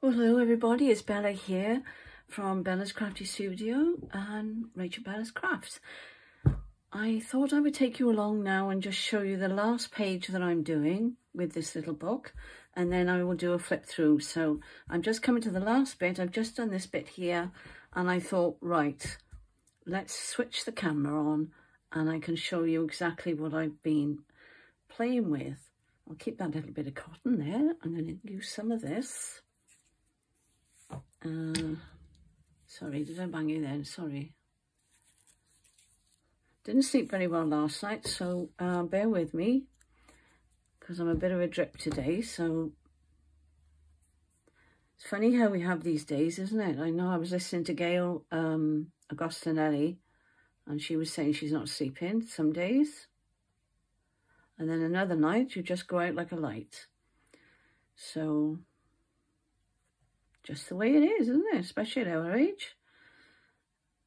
Well, hello everybody, it's Bella here from Bella's Crafty Studio and Rachel Bella's Crafts. I thought I would take you along now and just show you the last page that I'm doing with this little book, and then I will do a flip through. So I'm just coming to the last bit. I've just done this bit here and I thought, right, let's switch the camera on and I can show you exactly what I've been playing with. I'll keep that little bit of cotton there. I'm going to use some of this. Sorry, did I bang you then? Sorry. Didn't sleep very well last night, so bear with me because I'm a bit of a drip today. So it's funny how we have these days, isn't it? I know I was listening to Gail Agostinelli and she was saying she's not sleeping some days. And then another night you just go out like a light. So just the way it is, isn't it? Especially at our age.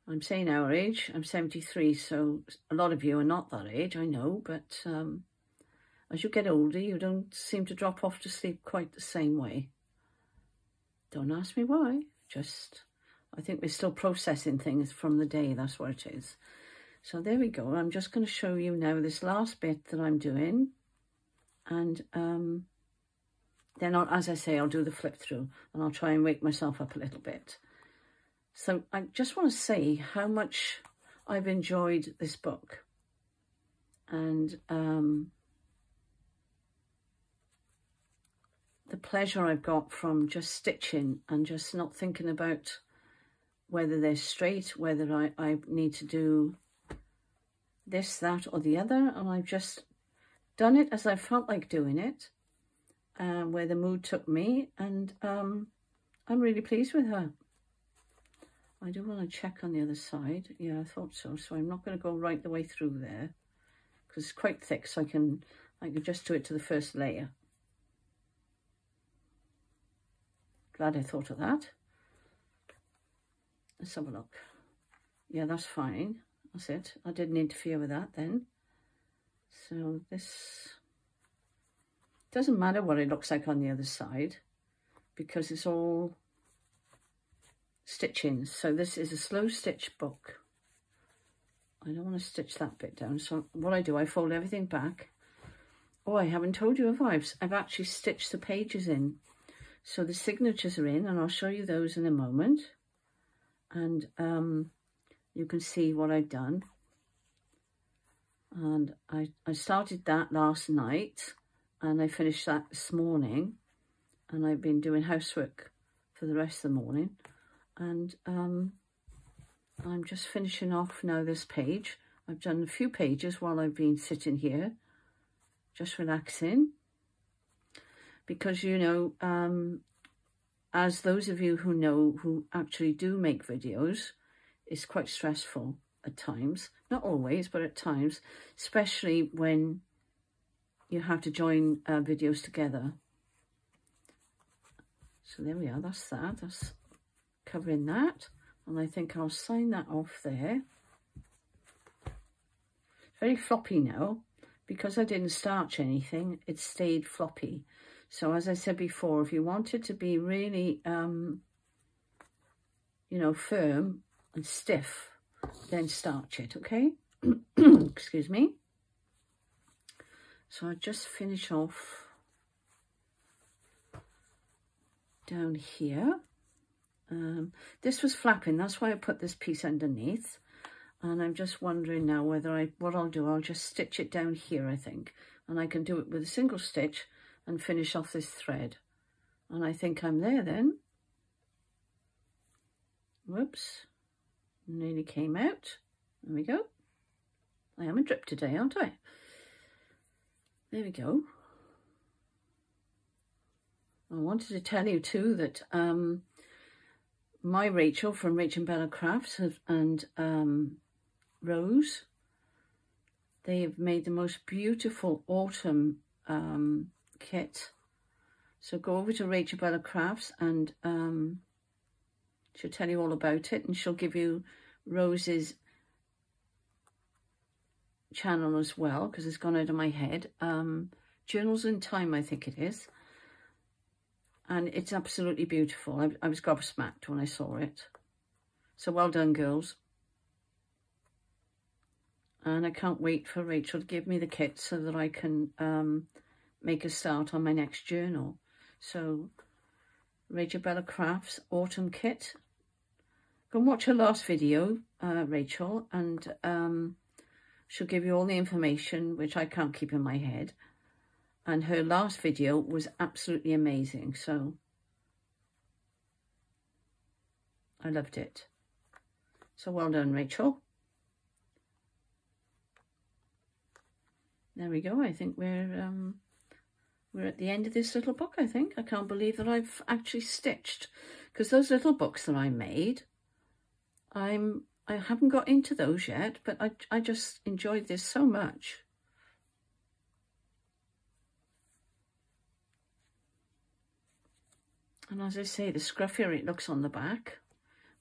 I'm saying our age, I'm 73, so a lot of you are not that age, I know, but as you get older, you don't seem to drop off to sleep quite the same way. Don't ask me why, just, I think we're still processing things from the day, that's what it is. So there we go, I'm just going to show you now this last bit that I'm doing, and then, as I say, I'll do the flip through and I'll try and wake myself up a little bit. So I just want to say how much I've enjoyed this book. And the pleasure I've got from just stitching and just not thinking about whether they're straight, whether I need to do this, that or the other. And I've just done it as I felt like doing it. Where the mood took me, and I'm really pleased with her. I do want to check on the other side. Yeah, I thought so. So I'm not going to go right the way through there because it's quite thick, so I can just do it to the first layer. Glad I thought of that. Let's have a look. Yeah, that's fine. That's it. I didn't interfere with that then. So this doesn't matter what it looks like on the other side because it's all stitching. So this is a slow stitch book. I don't want to stitch that bit down. So what I do, I fold everything back. Oh, I haven't told you if I've actually stitched the pages in. So the signatures are in and I'll show you those in a moment. And you can see what I've done. And I started that last night. And I finished that this morning, and I've been doing housework for the rest of the morning. And I'm just finishing off now this page. I've done a few pages while I've been sitting here, just relaxing. Because, you know, as those of you who know, who actually do make videos, it's quite stressful at times. Not always, but at times, especially when you have to join videos together. So there we are, that's that. That's covering that. And I think I'll sign that off there. It's very floppy now. Because I didn't starch anything, it stayed floppy. So as I said before, if you want it to be really, you know, firm and stiff, then starch it, okay? Excuse me. So I'll just finish off down here. This was flapping, that's why I put this piece underneath. And I'm just wondering now whether what I'll do, I'll just stitch it down here, I think. And I can do it with a single stitch and finish off this thread. And I think I'm there then. Whoops, nearly came out. There we go. I am a drip today, aren't I? There we go. I wanted to tell you too that my Rachel from Rachel Bella Crafts and Rose, they have made the most beautiful autumn kit. So go over to Rachel Bella Crafts and she'll tell you all about it, and she'll give you Rose's channel as well because it's gone out of my head. Journals in Time, I think it is. and it's absolutely beautiful. I was gobsmacked when I saw it. So well done, girls. And I can't wait for Rachel to give me the kit so that I can make a start on my next journal. So Rachel Bella Crafts Autumn Kit. Go and watch her last video, Rachel, and she'll give you all the information, which I can't keep in my head. And her last video was absolutely amazing, so I loved it. So well done, Rachel. There we go. I think we're at the end of this little book, I think. I can't believe that I've actually stitched, because those little books that I made, I haven't got into those yet, but I just enjoyed this so much. And as I say, the scruffier it looks on the back,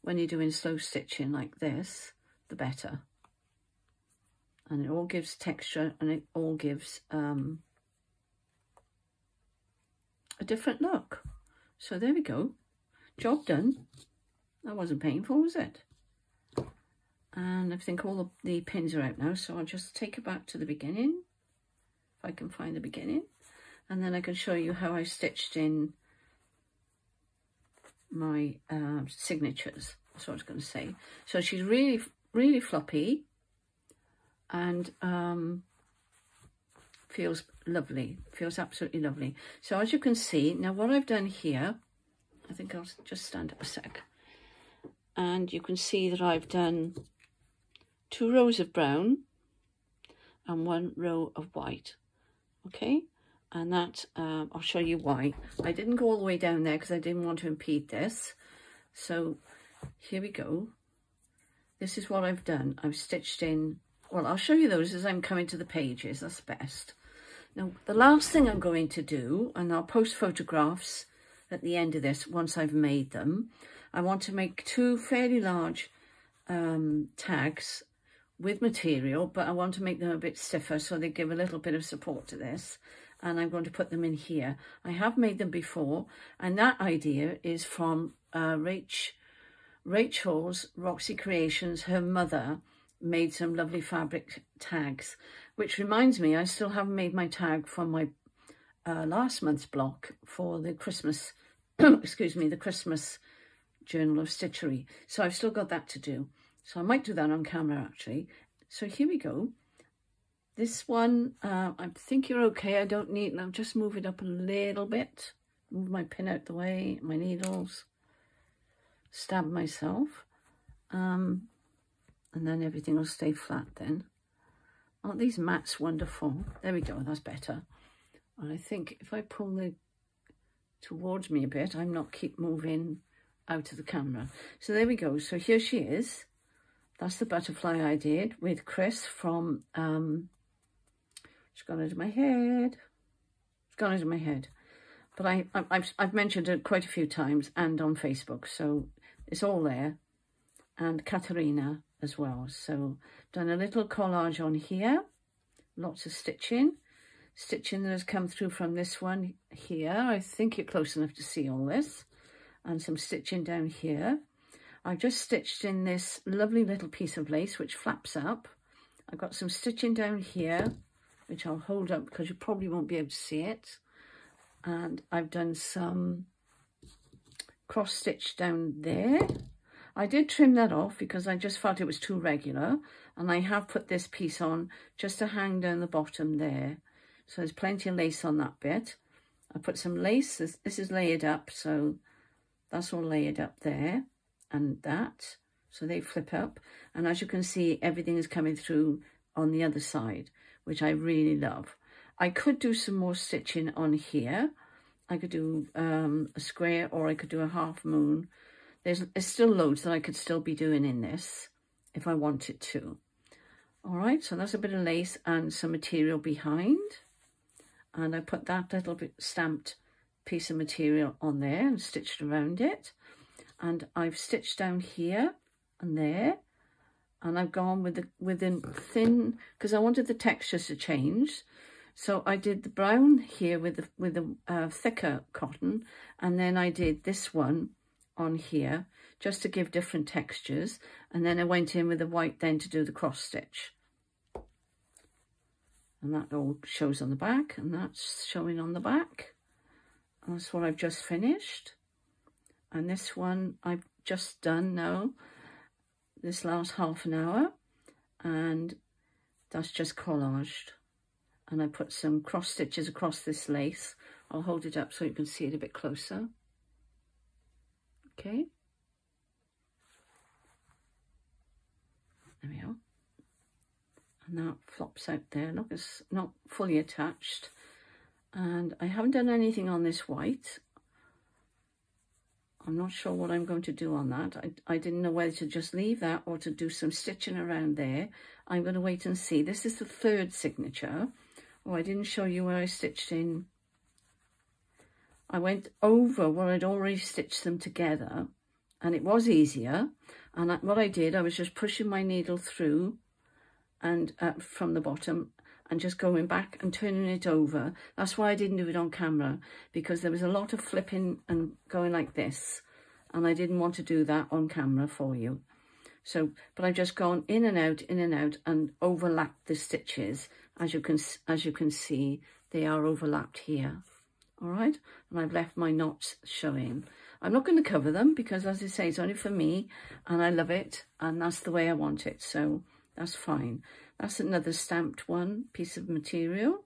when you're doing slow stitching like this, the better. And it all gives texture, and it all gives a different look. So there we go. Job done. That wasn't painful, was it? And I think all the pins are out now, so I'll just take it back to the beginning, if I can find the beginning. And then I can show you how I stitched in my signatures. That's what I was going to say. So she's really, really floppy, and feels lovely. Feels absolutely lovely. So as you can see, now what I've done here, I think I'll just stand up a sec. And you can see that I've done 2 rows of brown and 1 row of white. Okay, and that I'll show you why. I didn't go all the way down there because I didn't want to impede this. So here we go. This is what I've done. I've stitched in, well, I'll show you those as I'm coming to the pages. That's best. Now, the last thing I'm going to do, and I'll post photographs at the end of this once I've made them, I want to make 2 fairly large tags with material, but I want to make them a bit stiffer so they give a little bit of support to this. And I'm going to put them in here. I have made them before, and that idea is from Rachel's Roxy Creations. Her mother made some lovely fabric tags, which reminds me, I still haven't made my tag from my last month's block for the Christmas, excuse me, the Christmas Journal of Stitchery. So I've still got that to do. So I might do that on camera, actually. So here we go. This one, I think you're okay. I don't need, I'll just move it up a little bit. Move my pin out the way, my needles. Stab myself. And then everything will stay flat then. Aren't these mats wonderful? There we go, that's better. And I think if I pull the towards me a bit, I'm not keep moving out of the camera. So there we go. So here she is. That's the butterfly I did with Chris from, it's gone into my head. It's gone into my head. But I've mentioned it quite a few times and on Facebook, so it's all there. And Katerina as well. So done a little collage on here. Lots of stitching. Stitching that has come through from this one here. I think you're close enough to see all this. And some stitching down here. I've just stitched in this lovely little piece of lace which flaps up. I've got some stitching down here, which I'll hold up because you probably won't be able to see it. And I've done some cross stitch down there. I did trim that off because I just felt it was too regular. And I have put this piece on just to hang down the bottom there. So there's plenty of lace on that bit. I put some lace. This is layered up, so that's all layered up there. And that, so they flip up, and as you can see, everything is coming through on the other side, which I really love. I could do some more stitching on here. I could do a square, or I could do a half moon. There's still loads that I could still be doing in this if I wanted to. All right, so that's a bit of lace and some material behind, and I put that little bit stamped piece of material on there and stitched around it. And I've stitched down here and there, and I've gone with the thin, because I wanted the textures to change. So I did the brown here with the thicker cotton, and then I did this one on here just to give different textures, and then I went in with the white then to do the cross stitch. And that all shows on the back, and that's showing on the back. And that's what I've just finished. And this one I've just done now, this last half an hour, and that's just collaged. And I put some cross stitches across this lace. I'll hold it up so you can see it a bit closer. Okay. There we go. And that flops out there. Look, it's not fully attached. And I haven't done anything on this white. I'm not sure what I'm going to do on that. I didn't know whether to just leave that or to do some stitching around there. I'm going to wait and see. This is the third signature. Oh, I didn't show you where I stitched in. I went over where I'd already stitched them together, and it was easier. And what I did, I was just pushing my needle through and from the bottom and just going back and turning it over. That's why I didn't do it on camera, because there was a lot of flipping and going like this, and I didn't want to do that on camera for you. So, but I've just gone in and out and overlapped the stitches. As you can see, they are overlapped here. All right, and I've left my knots showing. I'm not going to cover them because, as I say, it's only for me, and I love it, and that's the way I want it, so that's fine. That's another stamped one piece of material,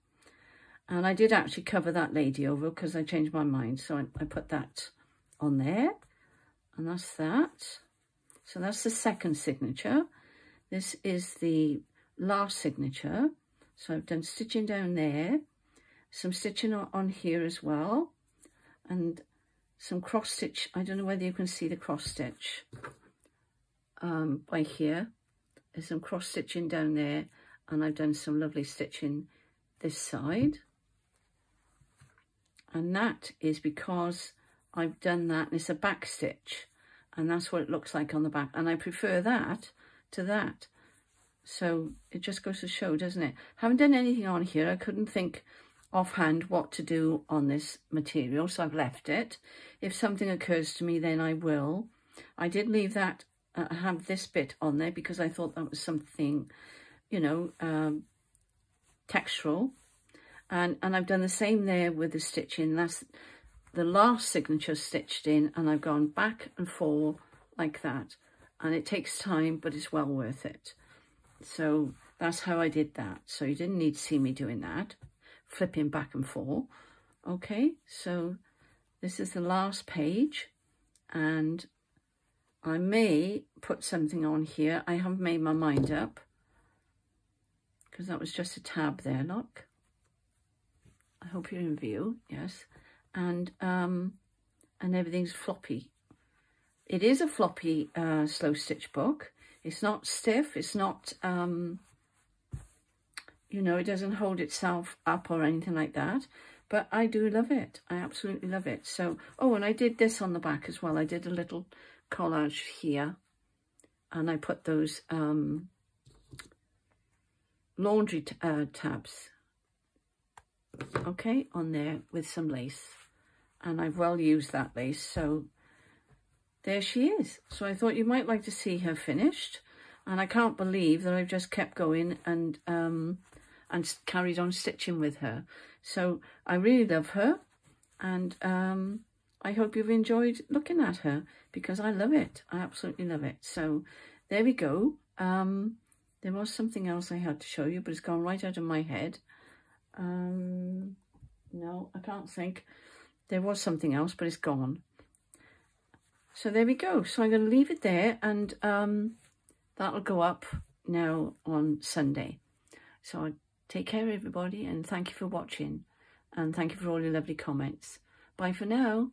and I did actually cover that lady over because I changed my mind, so I put that on there, and that's that. So that's the second signature. This is the last signature. So I've done stitching down there, some stitching on here as well, and some cross stitch. I don't know whether you can see the cross stitch by here. There's some cross stitching down there, and I've done some lovely stitching this side. And that is because I've done that, and it's a back stitch, and that's what it looks like on the back, and I prefer that to that. So it just goes to show, doesn't it? Haven't done anything on here. I couldn't think offhand what to do on this material, so I've left it. If something occurs to me, then I will. I did leave that, have this bit on there because I thought that was something, you know, textural. And I've done the same there with the stitching. That's the last signature stitched in, and I've gone back and forth like that. And it takes time, but it's well worth it. So that's how I did that. So you didn't need to see me doing that, flipping back and forth. Okay, so this is the last page, and I may put something on here. I haven't made my mind up because that was just a tab there, look. I hope you're in view, yes. And everything's floppy. It is a floppy slow stitch book. It's not stiff, it's not, you know, it doesn't hold itself up or anything like that. But I do love it. I absolutely love it. So, oh, and I did this on the back as well. I did a little collage here. And I put those laundry tabs, okay, on there with some lace. And I've well used that lace, so there she is. So I thought you might like to see her finished, and I can't believe that I've just kept going and carried on stitching with her. So I really love her, and I hope you've enjoyed looking at her, because I love it. I absolutely love it. So there we go. There was something else I had to show you, but it's gone right out of my head. No, I can't think. There was something else, but it's gone. So there we go. So I'm going to leave it there, and that'll go up now on Sunday. So take care, everybody, and thank you for watching, and thank you for all your lovely comments. Bye for now.